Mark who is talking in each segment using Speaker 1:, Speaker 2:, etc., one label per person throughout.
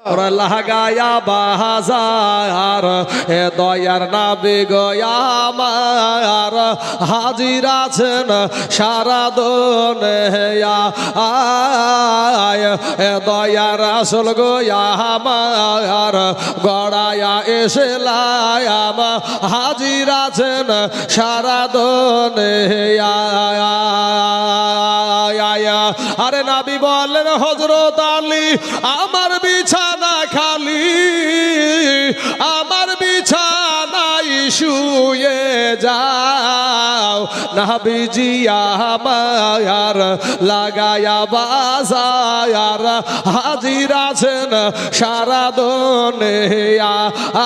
Speaker 1: লাগায়া বাজার এ দয়ার নাবি গয়ামার হাজির আছেন সারা দুনিয়া আয় এ দয়ার রাসূল গয়ামার গড়ায়া এসলাম হাজির আছেন সারা দুনিয়া। আরে নবী বললেন হযরত আলী আমার বিছানা খালি, আমার বিছানায় শুয়ে যাও। নবীজি আমার লাগায়া বাজার হাজির আছেন সারা দুনিয়া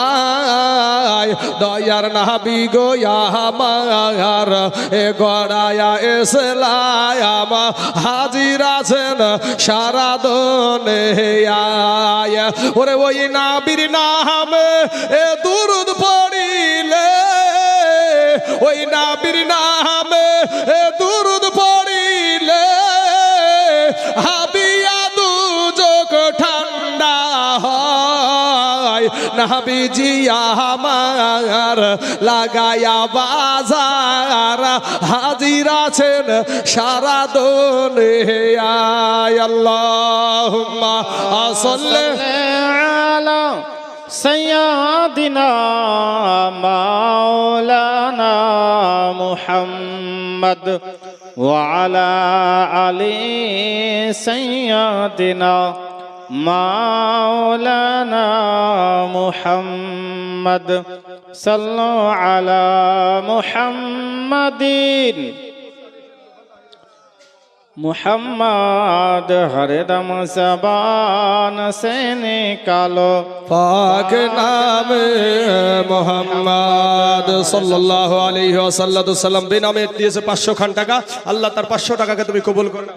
Speaker 1: আয় দয়ার নবী গো আমার এ গড়ায়া এসলাম হাজির আছেন সারা দুনিয়া। ওরে ওই নবীর নামে এ দুরূদ পড়িলে, ওই নবীর নামে এ দুরূদ পড়িলে হাবিয়া দুজক ঠান্ডা হয়। নবীজি আমার লাগায়া বাজার হাজির আছেন সারা দুনিয়া। আল্লাহুম্মা সাল্লি
Speaker 2: আলা সাইয়্যিদিনা মাওলানা মুহাম্মদ ওয়া আলা আলি সাইয়্যিদিনা মাওলানা মুহাম্মদ সাল্লু আলা মুহাম্মাদিন मुहम्मद हरदम ज़बान से निकालो
Speaker 1: पाक नाम मोहम्मद सल्लल्लाहु अलैहि वसल्लम बेनामे दिएছে 500 খান টাকা। আল্লাহ তার 500 টাকাকে তুমি কবুল করো।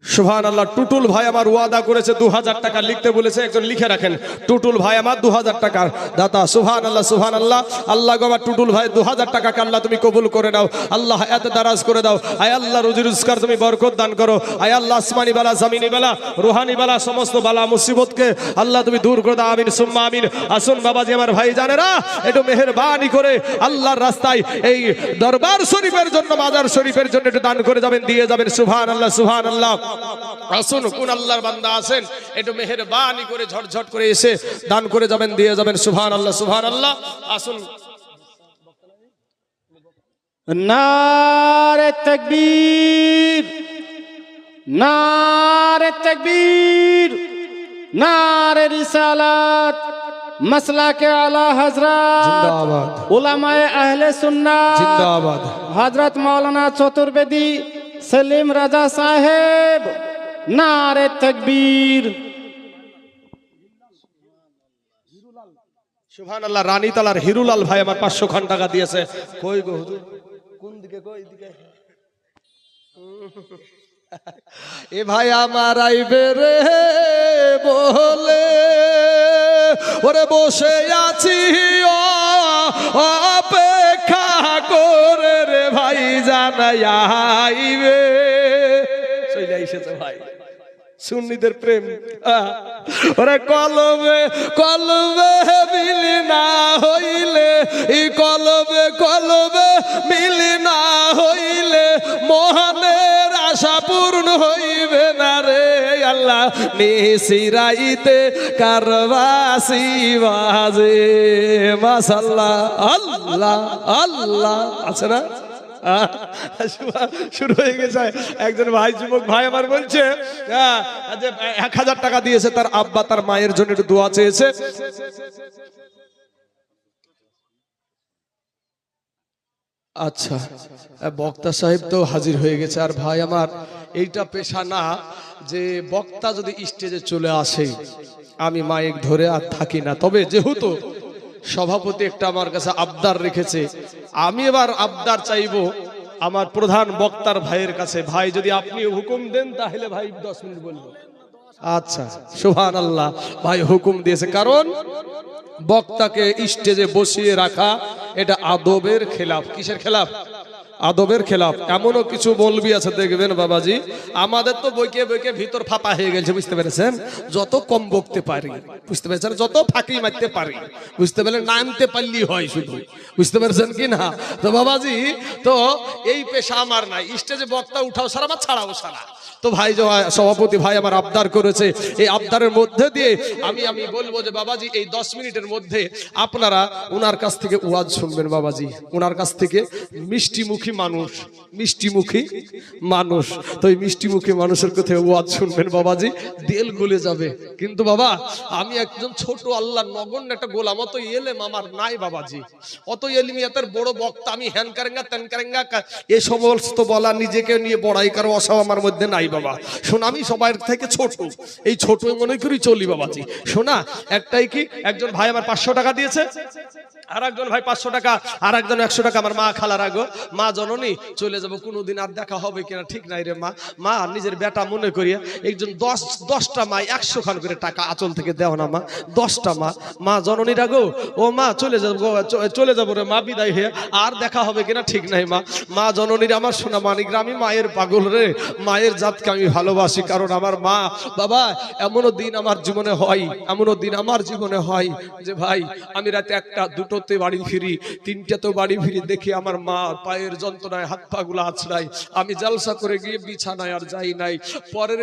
Speaker 1: সুবহানাল্লাহ। টুটুল ভাই আমার ওয়াদা করেছে 2000 টাকা লিখতে বলেছে, একজন লিখে রাখেন। টুটুল ভাই আমার 2000 টাকার দাতা। সুবহানাল্লাহ সুবহানাল্লাহ। আল্লাহ গো আমার টুটুল ভাই 2000 টাকাকে আল্লাহ তুমি কবুল করে নাও। আল্লাহ এত দারাজ করে দাও। আয় আল্লাহ রুজি রোজগার তুমি বরকত দান করো। আয় আল্লাহ আসমানি বালা জমিনি বালা রুহানি বালা সমস্ত বালা মুসিবতকে আল্লাহ তুমি দূর করে দাও। আমিন সুম্মা আমিন। আসুন বাবাজি আমার ভাই জানেরা একটু মেহেরবানি করে আল্লাহর রাস্তায় এই দরবার শরীফের জন্য মাজার শরীফের জন্য একটু দান করে যাবেন, দিয়ে যাবেন। সুবহানাল্লাহ সুবহানাল্লাহ। আসুন কোন আল্লাহর বান্দা আছেন একটু মেহেরবানি করে ঝটঝট করে এসে দান করে যাবেন, দিয়ে যাবেন। সুবহানাল্লাহ সুবহানাল্লাহ। আসুন।
Speaker 2: नारे तकबीर, नारे तकबीर, नारे रिसालत, मसला के आला हजरत
Speaker 1: जिंदाबाद,
Speaker 2: उलमाए अहले सुन्नत
Speaker 1: जिंदाबाद,
Speaker 2: हजरत मौलाना चतुर्वेदी सलीम राजा साहेब, नारे तकबीर।
Speaker 1: সুবহানাল্লাহ। রানীতলার হিরুলাল ভাই আমার 500 খান টাকা দিয়েছে। কই গো হুজুর কোন দিকে? কই দিকে? এ ভাই আমার আইবে রে বলে ওরে বসে আছি অপেক্ষা করে রে ভাই জানাই আইবে। চলে এসেছে ভাই সুন্নিদের প্রেম। ওরে কলবে কলবে মিল না হইলে, এই কলবে কলবে মিল না হইলে মহানের আশা পূর্ণ হইবে না রে আল্লাহ। নিশিরাইতে কারবাসি বাজে মাশাআল্লাহ। আল্লাহ আল্লাহ আছে না? শুরু হয়ে গেছে। একজন ভাই যুবক ভাই আমার বলছে যে 1000 টাকা দিয়েছে, তার আব্বা তার মায়ের জন্য একটু দোয়া চেয়েছে। আচ্ছা বক্তা সাহেব তো হাজির হয়ে গেছে। আর ভাই আমার এইটা পেশা না যে বক্তা যদি স্টেজে চলে আসে আমি মাইক ধরে আর থাকি না। তবে যেহেতু সভাপতি একটা আমার কাছে আবদার রেখেছে, আমি এবার আবদার চাইবো আমার প্রধান বক্তার ভাইয়ের কাছে। ভাই যদি আপনি হুকুম দেন তাহলে ভাই 10 মিনিট বলবো। আচ্ছা সুবহানাল্লাহ। ভাই হুকুম দিয়েছে, কারণ বক্তাকে স্টেজে বসিয়ে রাখা এটা আদবের খেলাফ। কিসের খেলাফ? আদবের খেলাফ এমনও কিছু মৌলবি আছে দেখবেন বাবাজি, আমাদের তো বইকে বইকে ভিতর ফাঁপা হয়ে গেছে, বুঝতে পেরেছেন? যত কম বকতে পারি, বুঝতে পেরেছেন, যত ফাঁকি মারতে পারি, বুঝতে পারলেন, নামতে পারলি হয় শুধু, বুঝতে পেরেছেন কি না? তো বাবাজি, তো এই পেশা আমার নাই, স্টেজে বক্তা উঠাও সারা বা ছাড়াও সারা। তো ভাই সভাপতি ভাই আমার আবদার করেছে, এই আবদারের মধ্যে দিয়ে আমি বলবো যে বাবাজি এই 10 মিনিটের মধ্যে আপনারা ওনার কাছ থেকে ওয়াজ শুনবেন বাবাজি, ওনার কাছ থেকে মিষ্টিমুখী মানুষ, মিষ্টিমুখী মানুষ, তো এই মিষ্টিমুখী মানুষের কথা ওয়াজ শুনবেন বাবাজি, দিল গলে যাবে। কিন্তু বাবা আমি একজন ছোট আল্লাহ নগণ্য একটা গোলাম, অত এলেম আমার নাই বাবাজি, অত এলিমিয়াতের বড় বক্তা আমি, হ্যান কারেঙ্গা ত্যান কারেঙ্গা এ সমস্ত বলা, নিজেকে নিয়ে বড়াই কারো অসাব আমার মধ্যে নাই বাবা। শোন, আমি সবার থেকে ছোট, এই ছোট মনে করি চলি বাবাজি। শোনা একটাই কি, একজন ভাই আমার 500 টাকা দিয়েছে, আর একজন ভাই 500 টাকা, আর একজন 100 টাকা। আমার মা খালার আগো, মা জননী চলে যাবো, কোনোদিন আর দেখা হবে কিনা ঠিক নাই রে মা, মা নিজের বেটা মনে করিয়া একজন 10টা মা 100 খান করে টাকা আঁচল থেকে দেও না মা, 10টা মা, মা জননীর আগো, ও মা চলে যাবো রে মা, বিদায় হয়ে আর দেখা হবে কিনা ঠিক নাই মা। মা জননীর আমার সোনা মানিক, আমি মায়ের পাগল রে, মায়ের জাতকে আমি ভালোবাসি, কারণ আমার মা। বাবা এমনও দিন আমার জীবনে হয়, এমনও দিন আমার জীবনে হয় যে ভাই আমি রাতে 1টা 2টোতে বাড়ি ফিরি, 3টাতেও বাড়ি ফিরি, দেখি আমার মা পায়ের যন্ত্রণায় হাত পা গুলো আছড়াই, আমি জালসা করে গিয়ে বিছানায় আর যাই নাই, পরের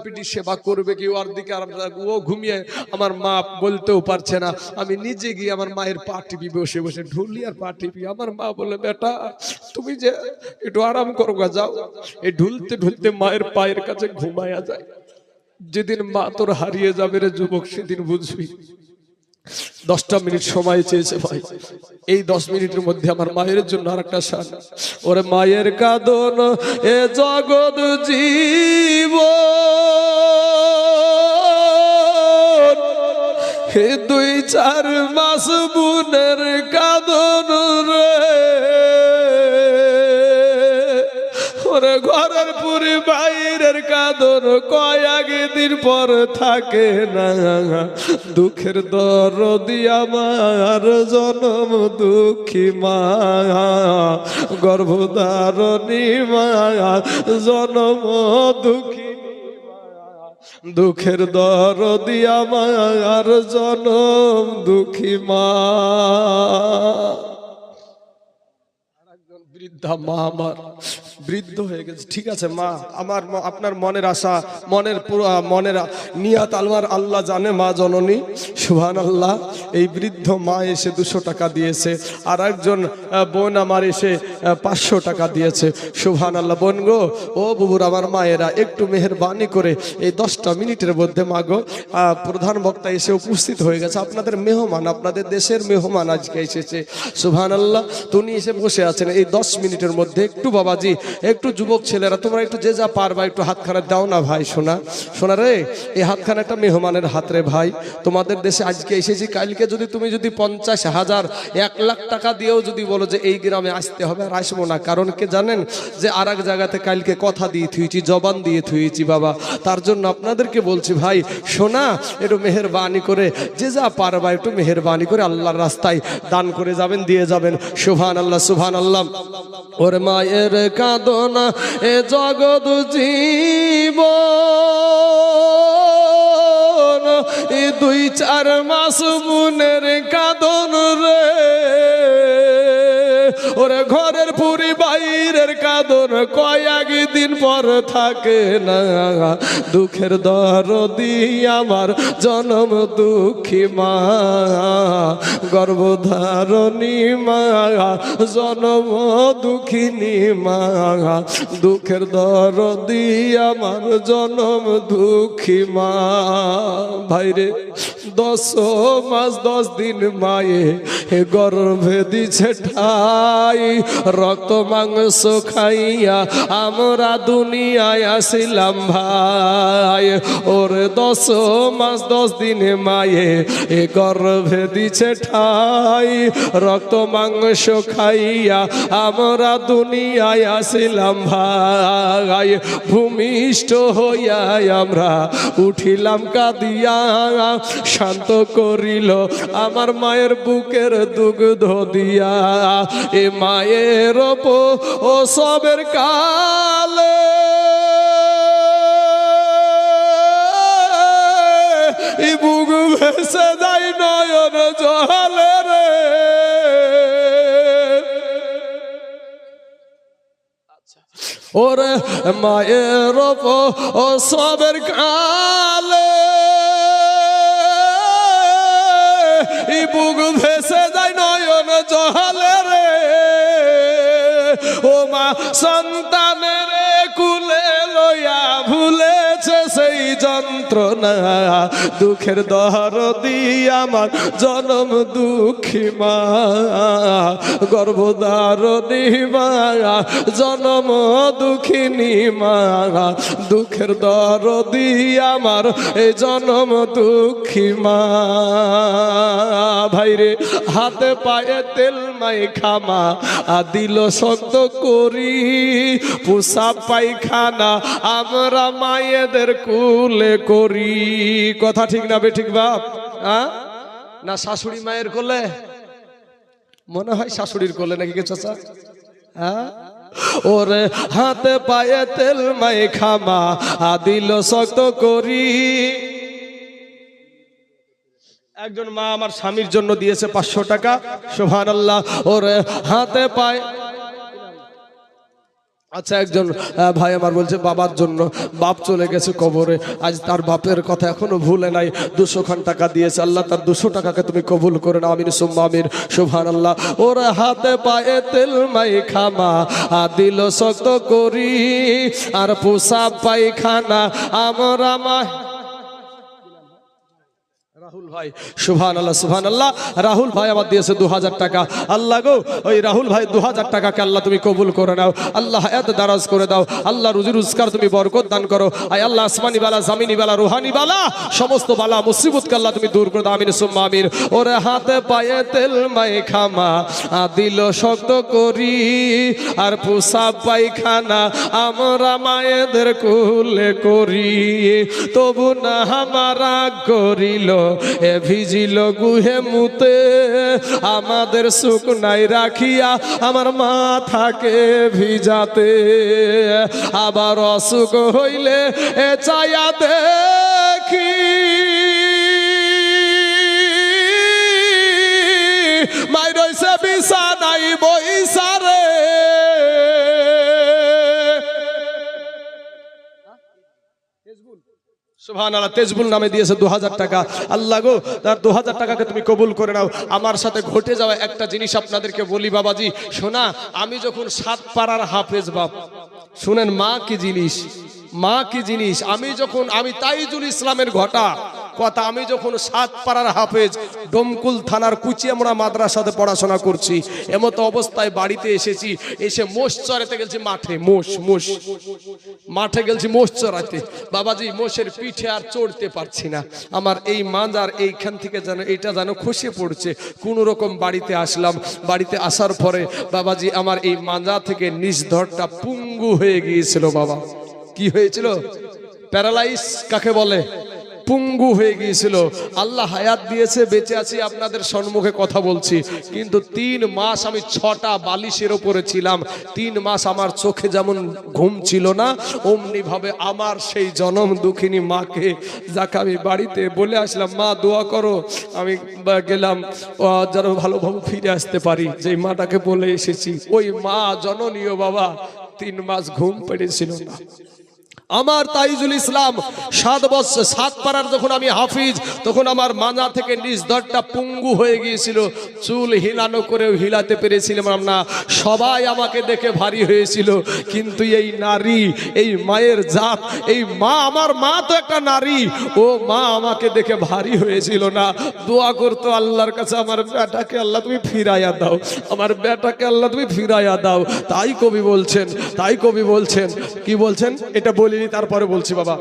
Speaker 1: পিটি সেবা করবে কি, ওর দিকে আর ও ঘুমিয়ে, আমার মা বলতেও পারছে না, আমি নিজে গিয়ে আমার মায়ের পা টিপি, বসে বসে ঢুলি আর পা টিপি। আমার মা বলে, বেটা তুমি যে একটু আরাম করো গা, যাও। এই ঢুলতে ঢুলতে মায়ের পায়ের কাছে ঘুমায়া যায়। যেদিন মা তোর হারিয়ে যাবে রে যুবক, সেদিন বুঝবি। 10টা মিনিট সময় চেয়েছে ভাই, এই 10 মিনিটের মধ্যে আমার মায়ের জন্য আর একটা শান। ওরে মায়ের কাঁদন এ জগৎ জীব, 2-4 মাস বুনের কাঁদন রে, ওরে ঘরের পুরি বাইরের কাঁদন কয়েক দিন পর থাকে না, দুঃখের দরদি আমার জনম দুঃখী মা, গর্ভধারণী মা জনম দুঃখী, দুঃখের দরদি আমার জনম দুঃখী মা। বৃদ্ধা মা আমার বৃদ্ধ হয়ে গেছে, ঠিক আছে মা, আমার আপনার মনের আশা, মনের নিয়াত আলমার আল্লাহ জানে মা জননী, সুবহানাল্লাহ। এই বৃদ্ধ মা এসে 200 টাকা দিয়েছে, আর একজন বোন আমার এসে 500 টাকা দিয়েছে, সুবহানাল্লাহ। বোন গো, ও বুবুর আমার মায়েরা, একটু মেহেরবানি করে এই 10টা মিনিটের মধ্যে মা গো, প্রধান বক্তা এসে উপস্থিত হয়ে গেছে, আপনাদের মেহমান, আপনাদের দেশের মেহমান আজকে এসেছে, সুবহানাল্লাহ। তুমি এসে বসে আছেন, এই 10 মিনিটের মধ্যে একটু বাবাজি, একটু যুবক ছেলেরা তোমরা একটু যে যা পারবা একটু হাতখানা দাও না ভাই। শোনা রে, এই হাতখানা একটা মেহমানের হাত রে ভাই, তোমাদের দেশে আজকে এসেছি, কালকে যদি তুমি 50,000 1 লাখ টাকা দিয়েও যদি বলো যে এই গ্রামে আসতে হবে, আর আসবো না, কারণ কে জানেন, যে আর এক জায়গাতে কালকে কথা দিয়ে থুয়েছি, জবান দিয়ে থুয়েছি বাবা, তার জন্য আপনাদেরকে বলছি ভাই শোনা, একটু মেহেরবানি করে যে যা পারবা একটু মেহেরবানি করে আল্লাহর রাস্তায় দান করে যাবেন, দিয়ে যাবেন, সুবহানাল্লাহ সুবহানাল্লাহ। ওরে মায়ের কাঁদন এ জগৎ জীব, 2-4 মাস বুনের কাঁদন রে, ওরে ঘরের পুরি বাইরের কাঁদন কয়েক দিন পর থাকে না, দুঃখের দরদি আমার জনম দুঃখী মা, গর্ভধারণী মা জনম দুঃখিনী মা, দুঃখের দরদি আমার জনম দুঃখী মা। ভাইরে 10 মাস 10 দিন মায়ে গর্ভে দিছে ঠাই, রক্ত মাংস খাইয়া আমরা দুনিয়ায় আসিলাম ভাই, ওরে 10 মাস 10 দিনে মায়ে গর্ভে দিছে ঠাই, রক্ত মাংস খাইয়া আমরা দুনিয়ায় আসিলাম ভাই, ভূমিষ্ঠ হইয়া আমরা উঠিলাম কাঁদিয়া, শান্ত করিল আমার মায়ের বুকের দুগ্ধ দিয়া এ মায়ের ও সবের কালে এই বুক ভেসে যায় নয়ন জলে রে ওরে মায়ের ও সবের কালে এই বুক ভেসে যায় নয়ন জলে রে ও মা সন্তানের কুলে লইয়া ভুলেছে সেই যন্ত্রণা দুঃখের দরদি আমার জনম দুঃখী মা গর্ভধারণী মা জনম দুঃখিনী মা দুঃখের দরদি আমার এই জনম দুঃখী মা ভাইরে হাতে পায়ে তেল মাই খামা দিল শক্ত করি পোশাক পায়খানা আমরা মায়েদের কুলে করি কথা ঠিক না বেঠিক বাপ না শাশুড়ি মায়ের কোলে মনে হয় শাশুড়ির কোলে নাকি কে চাচা ওরে হাতে পায়ে তেল মাই খামা দিল শক্ত করি একজন মা আমার স্বামীর জন্য দিয়েছে 500 টাকা সুবহানাল্লাহ ওরে হাতে পায়ে আচ্ছা একজন ভাই আমার বলছে বাবার জন্য বাপ চলে গেছে কবরে আজ তার বাপের কথা এখনো ভুলে নাই 200 খান টাকা দিয়েছে আল্লাহ তার 200 টাকাকে তুমি কবুল করে নাও আমিন সুম্মা আমিন সুবহানাল্লাহ ওর হাতে পায়ে তেল মাই খামা দিল শক্ত করি আর পোশাক পায়খানা আমরা মা রাহুল ভাই সুবহানাল্লাহ সুবহানাল্লাহ রাহুল ভাই আমার দিয়েছে 2000 টাকা আল্লাহ গো ওই রাহুল ভাই 2000 টাকাকে আল্লাহ তুমি কবুল করে নাও আল্লাহ হায়াত দারাজ করে দাও আল্লাহ রুজি রোজগার তুমি বরকত দান করো আয় আল্লাহ আসমানি বালা জামিনি বালা রুহানি বালা সমস্ত বালা মুসিবতকে আল্লাহ তুমি দূর করে দাও আমিন সুম্মা আমিন ওরে হাতে পায়ে তেল মাই খামা দিল শক্ত করি আর পোশাক পায়খানা আমরা মায়েদের কুলে করি তবু না আমারা করিল এ ভিজিল গুহে মুতে আমাদের সুখ নাই রাখিয়া আমার মাথাকে ভিজাতে আবার অসুখ হইলে এ চায়া দেখি মাই রইছে বিছানাই বইসারে সুবহানাল্লাহ তেজবুল নামে দিয়েছে 2000 টাকা আল্লাহ গো তার 2000 টাকাকে তুমি কবুল করে নাও আমার সাথে ঘটে যাওয়া একটা জিনিস আপনাদেরকে বলি বাবাজি শোনা আমি যখন 7 পাড়ার হাফেজ বাপ শুনেন মা কি জিনিস আমি তাইজুল ইসলামের ঘটা কথা আমি যখন 7 পাড়ার হাফেজ ডোমকুল থানার কুচিয়ামরা মাদ্রাসাতে পড়াশোনা করছি এমতো অবস্থায় বাড়িতে এসেছি এসে মোষ চড়াতে গেছি মাঠে গেছি মোষ চড়াতে বাবাজি মোষের পিঠে আর চড়তে পারছি না আমার এই মাজার এইখান থেকে যেন খসে পড়ছে কোন রকম বাড়িতে আসলাম বাড়িতে আসার পরে বাবাজি আমার এই মাজা থেকে নিজ ধরটা পুঙ্গু হয়ে গিয়েছিল বাবা কি হয়েছিল প্যারালাইজ কাকে বলে পুঙ্গু হয়ে গিয়েছিল আল্লাহ হায়াত দিয়েছে বেঁচে আছি আপনাদের সম্মুখে কথা বলছি কিন্তু 3 মাস আমি 6টা বালিশের উপরে ছিলাম 3 মাস আমার চোখে যেমন ঘুম ছিল না অমনি ভাবে আমার সেই জনম দুঃখিনী মাকে যাকে আমি বাড়িতে বলে আসলাম মা দোয়া করো আমি গেলাম যেন ভালোভাবে ফিরে আসতে পারি যে মাটাকে বলে এসেছি ওই মা জননীয় বাবা 3 মাস ঘুম পেড়েছিল না আমার তাইজুল ইসলাম 7 পাড়ার যখন আমি হাফিজ তখন আমার মাজা থেকে নিজ ধরটা পুঙ্গু হয়ে গিয়েছিল চুল হিলানো করেও হিলাতে পেরেছিলাম না সবাই আমাকে দেখে ভারী হয়েছিল কিন্তু এই নারী এই মায়ের জাত এই মা আমার মা তো একটা নারী ও মা আমাকে দেখে ভারী হয়েছিল না দোয়া করতো আল্লাহর কাছে আমার বেটাকে আল্লাহ তুমি ফিরাইয়া দাও আমার বেটাকে আল্লাহ তুমি ফিরাইয়া দাও তাই কবি বলছেন কি বলছেন এটা বলিনি তারপরে বলছি বাবা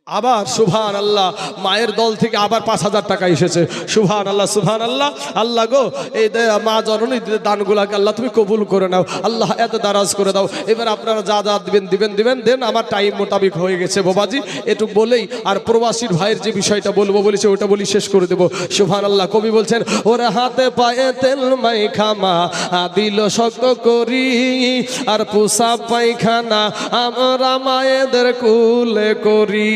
Speaker 1: আবার সুবহান আল্লাহ মায়ের দল থেকে আবার 5,000 টাকা এসেছে। সুবহান আল্লাহ, সুবহান আল্লাহ। আল্লাহ গো, এই মা জননী দানগুলাকে আল্লাহ তুমি কবুল করে নাও, আল্লাহ এত দারাজ করে দাও। এবার আপনারা যা যা দিবেন দেন। আমার টাইম মোতাবেক হয়ে গেছে বাবাজি, একটু বলেই আর প্রবাসীর ভাইয়ের যে বিষয়টা বলবো বলেছে ওটা বলি শেষ করে দেবো। সুবহান আল্লাহ। কবি বলছেন, ওরে হাতে পায়ে তেল মাইখামা দিল শক্ত করি, আর পোষা পায়খানা আমরা মায়েদের কুলে করি।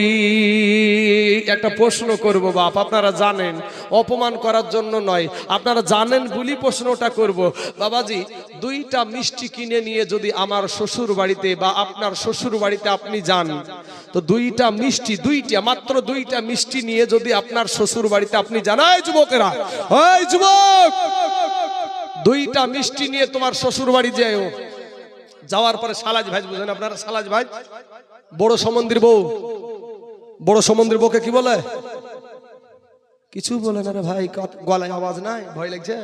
Speaker 1: একটা প্রশ্ন করব বাপ, আপনারা জানেন, অপমান করার জন্য নয়, আপনারা জানেন বলি প্রশ্নটা করব। বাবাজি, 2টা মিষ্টি কিনে নিয়ে যদি আমার শ্বশুর বাড়িতে বা আপনার শ্বশুর বাড়িতে আপনি যান, তো 2টা মিষ্টি, মাত্র 2টা মিষ্টি নিয়ে যদি আপনার শ্বশুর বাড়িতে আপনি যান, এই যুবকেরা, ওই যুবক, 2টা মিষ্টি নিয়ে তোমার শ্বশুর বাড়ি যাও, যাওয়ার পরে সালাজ ভাজ, বুঝেন আপনারা সালাজ ভাজ, বড় সমন্দির বউ, বড় সমুদ্রের বউকে কি বলে? কিছু বলে না রে ভাই, গলায় আওয়াজ নাই, ভয় লাগছে,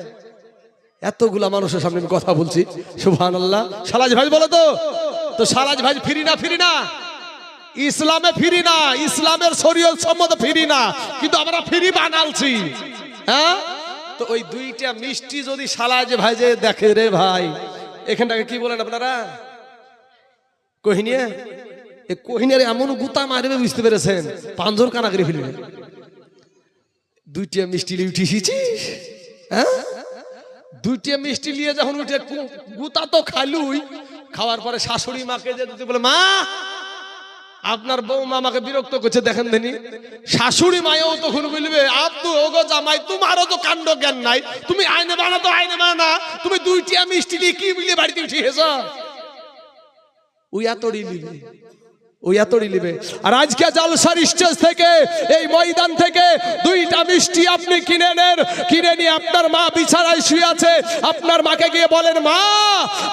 Speaker 1: এতগুলা মানুষের সামনে আমি কথা বলছি। সুবহানাল্লাহ। সালাজ ভাই বলে তো সালাজ ভাই ফিরি না, ইসলামে ফিরি না, ইসলামের শরীয়ত সম্মত ফিরি না, কিন্তু আমরা ফিরি বানালছি। হ্যাঁ, তো ওই 2টা মিষ্টি যদি সালাজ ভাই যে দেখে, রে ভাই এখানটাকে কি বলেন আপনারা? কহিনিয়া। কোহিনের এমন গুতা মারবে, বুঝতে পেরেছেন, পাঁজর কানা করে ফেলবে। 2টা মিষ্টি নিয়ে উঠেছিস, হ্যাঁ, 2টা মিষ্টি নিয়ে যখন উঠে গুতা তো খালুই, খাওয়ার পরে শাশুড়ি মাকে যে বলে, মা আপনার বৌমা আমাকে বিরক্ত করছে, দেখেন দেনি। শাশুড়ি মায়েও তখন বলবে, আব্দু ওগো জামাই, তোমারও তো কাণ্ড জ্ঞান নাই, তুমি আইনে বানা তো আইনে বানা, তুমি 2টা মিষ্টি নিয়ে কি বলে বাড়িতে উঠিয়েছ? ওই এতড়ি লিবে। আর আজকে জালসার স্টেজ থেকে, এই ময়দান থেকে 2টা মিষ্টি আপনি কিনে নেন, কিনে নিয়ে আপনার মা বিছানায় শুয়ে আছে, আপনার মাকে গিয়ে বলেন, মা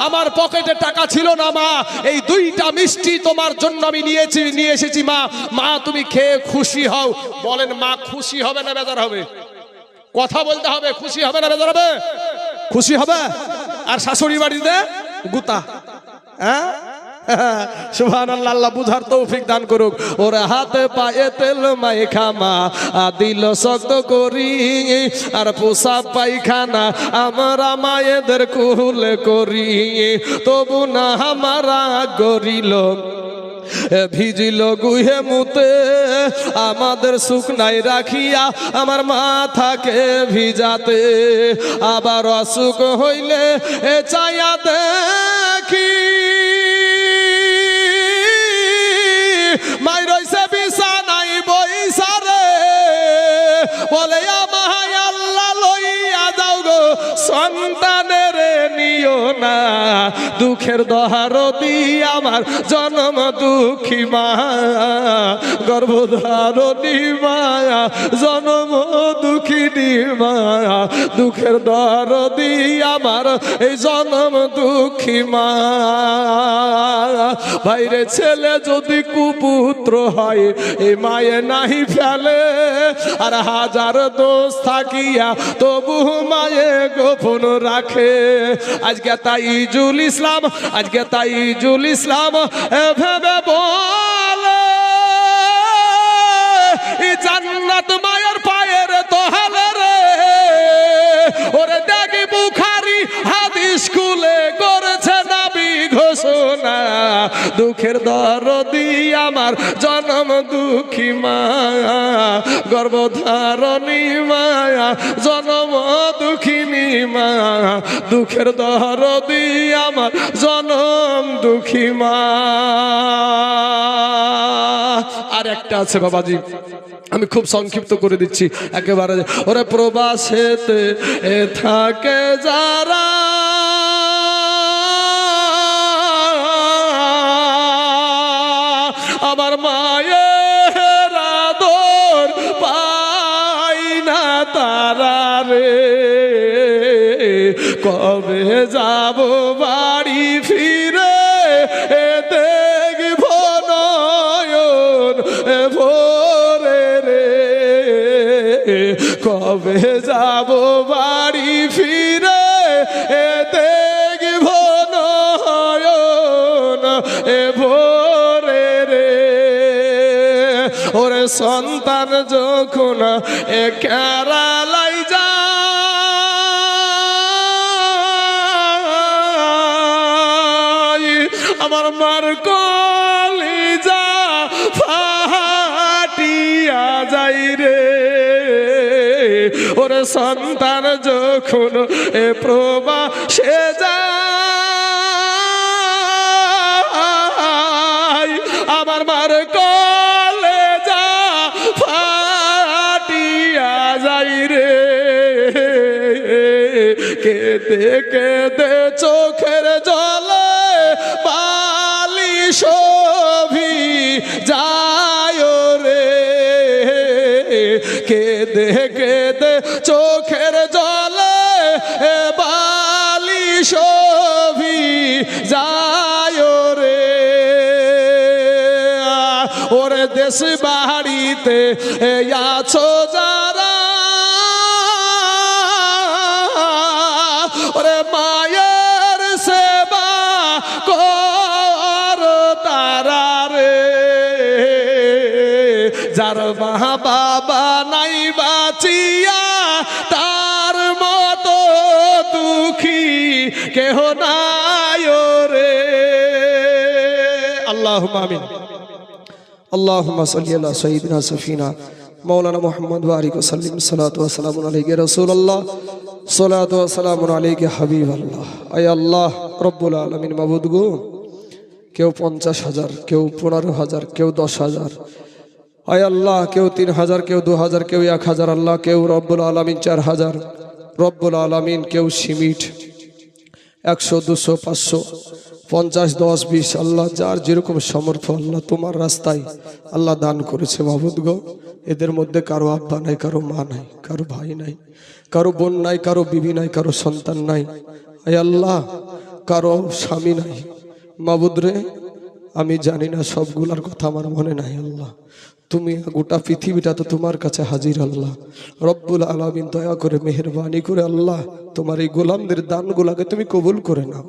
Speaker 1: আমার পকেটে টাকা ছিল না, মা এই 2টা মিষ্টি তোমার জন্য আমি নিয়ে এসেছি, মা তুমি খেয়ে খুশি হও। বলেন, মা খুশি হবে না বেজার হবে? কথা বলতে হবে, খুশি হবে না বেজার হবে? খুশি হবে। আর শাশুড়ি বাড়িতে গুতা, হ্যাঁ। সুবহানাল্লাহ। আল্লাহ বুঝার তৌফিক দান করুক। ওরে হাতে পায়ে তেল মাইখামা দিল শক্ত করি, আর পোষা পায়খানা আমরা মায়েদের কুলে করি, তবু না আমারা গরিল ভিজিল গুহে মুতে, আমাদের শুকনাই রাখিয়া আমার মাথাকে ভিজাতে, আবার অসুখ হইলে চাইয়া দেখি মাই রইছে বিছানাই বইসারে, বলে আমায় আল্লাহ লইয়া যাও গো, সন্তানের নিও না, দুঃখের দহারতি আমার জন্ম দুঃখী মা, গর্ভধারণী মায়া জন্ম দুঃখিনী মায়া, দুঃখের দহারতি আমার এই জন্ম দুঃখী মা। ভাইরে ছেলে যদি কুপুত্র হয়, এই মায়ে নাহি ফেলে, আর হাজার দোষ থাকিয়া তবু মায়ে গোপন রাখে। আজকে তাইজুল ইসলাম ভেবে বলে, এই জান্নাত মায়ের পায়ের তহালে রে, ওরে দেখি বুখারী হাদিস খুলে করেছে নবী ঘোষণা, দুঃখের দরদি আমার জন্ম দুঃখী মা, গর্ভধারণী মায়া জন্ম দুঃখিনী মা, দুঃখের দরদি আমার জন্ম দুঃখী মা। আর একটা আছে বাবাজি, আমি খুব সংক্ষিপ্ত করে দিচ্ছি একেবারে। ওরে প্রবাসেতে থাকে যারা, আমার মায়ের আদর পাই না তারা রে, কবে যাব বাড়ি ফিরে দেখব নয়ন ভোরে রে, কবে যাব বাড়ি ফিরে দেখব নয়ন ভোরে রে। ও ওরে সন্তান যখন কেরালাই যায় আমার মার কলিজা ফাটিয়া যাই রে ওরে সন্তান যখন প্রবাসে যায় আমার মার কলিজা ফাটিয়া যাই রে কেঁদে কেঁদে চোখের জলে বালি শোভি যায় রে কেঁদে কেঁদে চোখের জলে বালি শোভি যায় রে ওরে দেশ বাড়িতে আছো যারা ওরে মায়ের সেবা কর তারা রে যার মা বাবা নাই বাঁচিয়া তার মতো দুঃখী কেহ নাই রে আল্লাহুম্মা আমিন আল্লাহুম্মা সাল্লি আলা সাইয়্যিদিনা সাফিনা মাওলানা মুহাম্মদ ওয়া আলিহি ওয়াসাল্লিম সালাতু ওয়া সালামু আলাইহি রাসূলুল্লাহ সালাতু ওয়া সালামু আলাইহি হাবিবাল্লাহ আয় আল্লাহ রব্বুল আলামিন মাবুদ গো কেউ 50,000 কেউ 15,000 কেউ 10,000 আয় আল্লাহ কেউ 3,000 কেউ 2,000 কেউ 1,000 আল্লাহ কেউ রব্বুল আলামিন 4,000 রব্বুল আলামিন কেউ সিমিট 100 200 500 50 10 20 আল্লাহ যার যেরকম সামর্থ্য আল্লাহ তোমার রাস্তায় আল্লাহ দান করেছে মাবুদ গো এদের মধ্যে কারো আব্বা নাই কারো মা নাই কারো ভাই নাই কারো বোন নাই কারো বিবি নাই কারো সন্তান নাই আয় আল্লাহ কারো স্বামী নাই মাবুদ রে আমি জানি না সবগুলার কথা আমার মনে নাই আল্লাহ তুমি গোটা পৃথিবীটা তো তোমার কাছে হাজির আল্লাহ রব্বুল আলামিন দয়া করে মেহেরবানি করে আল্লাহ তোমার এই গোলামদের দানগুলাকে তুমি কবুল করে নাও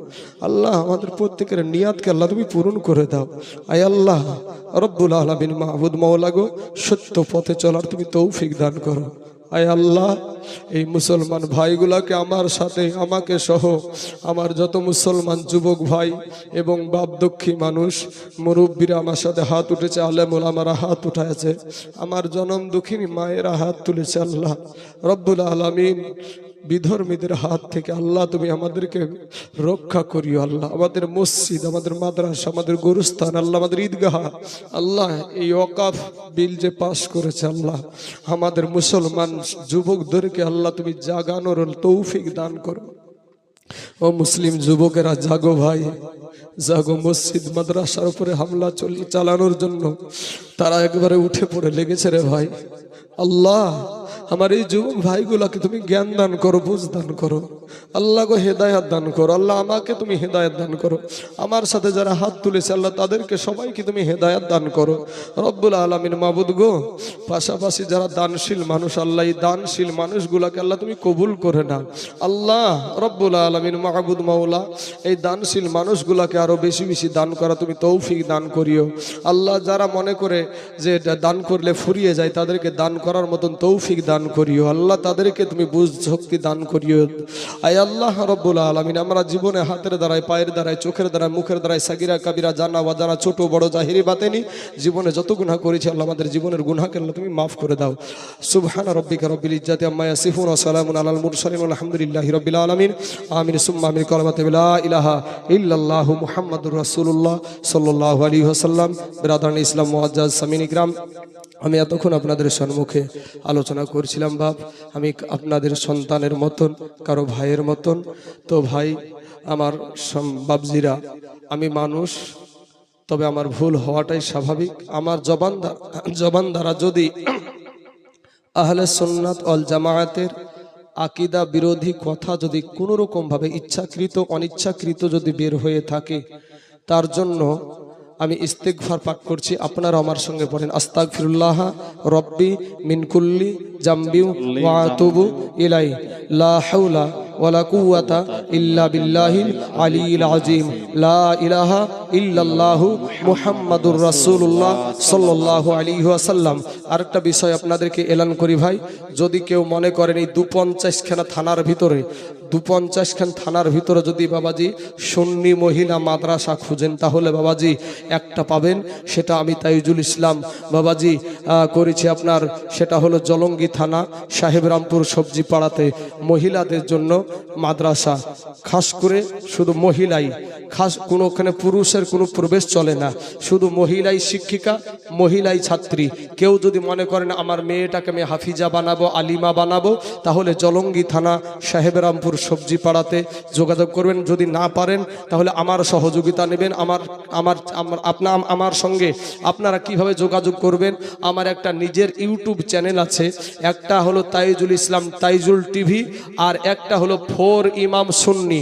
Speaker 1: আল্লাহ আমাদের প্রত্যেকের নিয়াতকে আল্লাহ তুমি পূরণ করে দাও আয় আল্লাহ রব্বুল আলামিন মাহবুদ মাওলা গো সত্য পথে চলার তুমি তৌফিক দান করো আয় আল্লাহ এই মুসলমান ভাইগুলাকে আমার সাথে আমাকে সহ আমার যত মুসলমান যুবক ভাই এবং বাপদক্ষী মানুষ মুরব্বীরা আমার সাথে হাত উঠেছে আলেম ওলামারা হাত উঠাইছে আমার জনম দুঃখিনী মায়েরা হাত তুলেছে আল্লাহ রব্বুল আলামিন বিধর্মীদের হাত থেকে আল্লাহ তুমি আমাদেরকে রক্ষা করিও আল্লাহ আমাদের মসজিদ আমাদের মাদ্রাসা আমাদের গুরুস্থান আল্লাহ আমাদের ঈদগাহ আল্লাহ এই ওয়াকফ বিল যে পাশ করেছে আল্লাহ আমাদের মুসলমান যুবকদেরকে আল্লাহ তুমি জাগানোর তৌফিক দান করো ও মুসলিম যুবকেরা জাগো ভাই জাগো মসজিদ মাদ্রাসার উপরে হামলা চালানোর জন্য তারা একবারে উঠে পড়ে লেগেছে রে ভাই আল্লাহ আমার এই যুবক ভাইগুলাকে তুমি জ্ঞান দান করো বুঝ দান করো আল্লাহ গো হেদায়াত দান করো আল্লাহ আমাকে তুমি হেদায়াত দান করো আমার সাথে যারা হাত তুলেছে আল্লাহ তাদেরকে সবাইকে তুমি হেদায়াত দান করো রব্বুল আলামিন মাবুদ গো পাশাপাশি যারা দানশীল মানুষ আল্লাহ এই দানশীল মানুষগুলাকে আল্লাহ তুমি কবুল করে নাও আল্লাহ রব্বুল আলামিন মাহবুদ মাওলা এই দানশীল মানুষগুলাকে আরো বেশি বেশি দান করা তুমি তৌফিক দান করিও আল্লাহ যারা মনে করে যে দান করলে ফুরিয়ে যায় তাদেরকে দান করার মতন তৌফিক দান করিও আল্লাহ তাদেরকে তুমি বুঝ শক্তি দান করিও আয় আল্লাহ রব্বুল আলামিন আমরা জীবনে হাতের দ্বারায় পায়ের দ্বারায় চোখের দ্বারায় মুখের দ্বারায় সাগিরা কাবিরা জানা ওয়াজানা ছোট বড় জাহিরি বাতেনি জীবনে যত গুনাহ করেছি আল্লাহ আমাদের জীবনের গুনাহকে আল্লাহ তুমি মাফ করে দাও সুবহানা রাব্বিকা রাব্বিল ইজ্জাতি আম্মা ইয়াসিফুন ওয়া সালামুন আলাল মুরসালিন আলহামদুলিল্লাহি রাব্বিল আলামিন আমিন সুম্মা আমিন কালিমাতু লা ইলাহা ইল্লাল্লাহু মুহাম্মাদুর রাসূলুল্লাহ সাল্লাল্লাহু আলাইহি ওয়াসাল্লাম বিরাদান ইসলাম মুআজ্জাজ সামিন ইকরাম আমি এতক্ষণ আপনাদের সম্মুখে আলোচনা করছিলাম বাপ আমি আপনাদের সন্তানের মতন কারো ভাইয়ের মতন তো ভাই আমার বাবজিরা আমি মানুষ তবে আমার ভুল হওয়াটাই স্বাভাবিক আমার জবান দ্বারা যদি আহলে সুন্নাত ওয়াল জামায়াতের আকীদা বিরোধী কথা যদি কোনো রকম ভাবে ইচ্ছাকৃত অনিচ্ছাকৃত যদি বের হয়ে থাকে তার জন্য আমি ইস্তিগফার পাঠ করছি আপনারা আমার সঙ্গে পড়েন আস্তাগফিরুল্লাহ রব্বি মিন কুল্লি জামবি ওয়া আতুবু ইলাই লা হাওলা ওয়ালা কুওয়াতা ইল্লা বিল্লাহিল আলিয়্যিল আযীম। লা ইলাহা ইল্লাল্লাহু মুহাম্মাদুর রাসূলুল্লাহ সাল্লাল্লাহু আলাইহি ওয়াসাল্লাম। আরেকটা বিষয় আপনাদেরকে এলান করি ভাই, যদি কেউ মনে করেন এই 250খানা থানার ভিতরে 250খান থানার ভিতরে যদি বাবাজি সুন্নি মহিলা মাদ্রাসা খুঁজেন, তাহলে বাবাজি একটা পাবেন, সেটা আমি তাইজুল ইসলাম বাবাজি করেছি আপনার, সেটা হলো জলঙ্গি থানা সাহেবরামপুর সবজি পাড়াতে মহিলাদের জন্য মাদ্রাসা, খাস করে শুধু মহিলাই, খাস কোনো ওখানে পুরুষের কোনো প্রবেশ চলে না, শুধু মহিলাই শিক্ষিকা, মহিলাই ছাত্রী। কেউ যদি মনে করেন আমার মেয়েটাকে আমি হাফিজা বানাবো, আলিমা বানাবো, তাহলে জলঙ্গি থানা সাহেবরামপুর সবজি পাড়াতে যোগাযোগ করবেন। যদি না পারেন তাহলে আমার সহযোগিতা নেবেন। আমার সঙ্গে আপনারা কিভাবে যোগাযোগ করবেন, আমার একটা নিজের ইউটিউব চ্যানেল আছে, একটা হলো তাইজুল ইসলাম তাইজুল টিভি, আর একটা হলো 4 ইমাম সুন্নি।